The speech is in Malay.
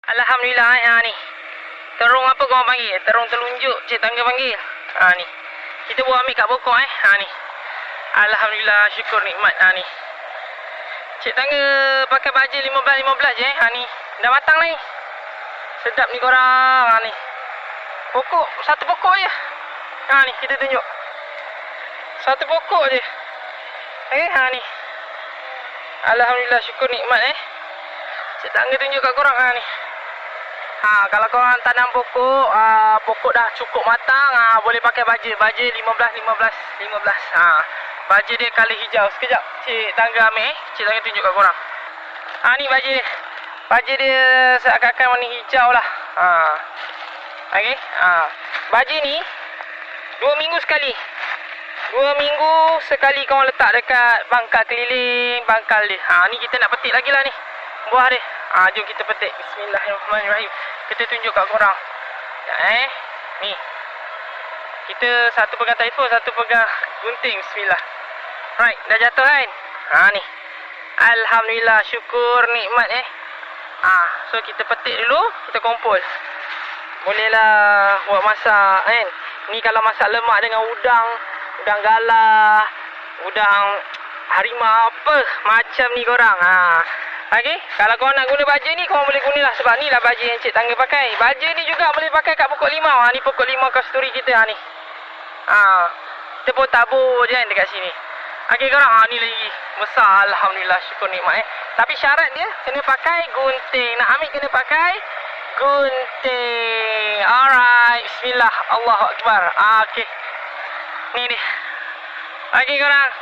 Alhamdulillah ni. Terung apa kau panggil? Terung telunjuk cik tangga panggil. Ni. Kita buat ambil kat pokok ni. Alhamdulillah, syukur nikmat ni. Cik tangga pakai baju 15-15 je ni. Dah matang ni. Sedap ni korang ni. Pokok, satu pokok je. Ni kita tunjuk. Satu pokok je. Ni. Alhamdulillah, syukur nikmat Cik tangga tunjuk kat korang ni. Kalau korang tanam pokok, pokok dah cukup matang, boleh pakai baja 15. Baja dia colour hijau. Sekejap cik tangga ambil cik tangga tunjuk kat korang. Ni baja dia. Baja dia seakan-akan warna hijau lah. Okey. Baja ni 2 minggu sekali. 2 minggu sekali korang letak dekat bangkal keliling, bangkal dia. Ni kita nak petik lagi lah ni. Buah dia. Jom kita petik. Bismillahirrahmanirrahim. Kita tunjuk kat korang. Ni. Kita satu pegang telefon, satu pegang gunting. Bismillah. Right, dah jatuh kan? Ni. Alhamdulillah, syukur nikmat so kita petik dulu, kita kumpul. Bolehlah buat masak kan. Ni kalau masak lemak dengan udang galah, udang harimau apa macam ni korang. Okey, kalau korang nak guna baja ni korang boleh gunalah, sebab ni lah baja yang cik tangga pakai. Baja ni juga boleh pakai kat pokok limau. Ni pokok limau kasturi kita ni. Kita pun tabur je kan dekat sini. Okey korang, ni lagi besar. Alhamdulillah, syukur nikmat Tapi syarat dia kena pakai gunting. Nak ambil kena pakai gunting. Alright, bismillah, Allahu Akbar. Okey. Ni dia. Okey korang.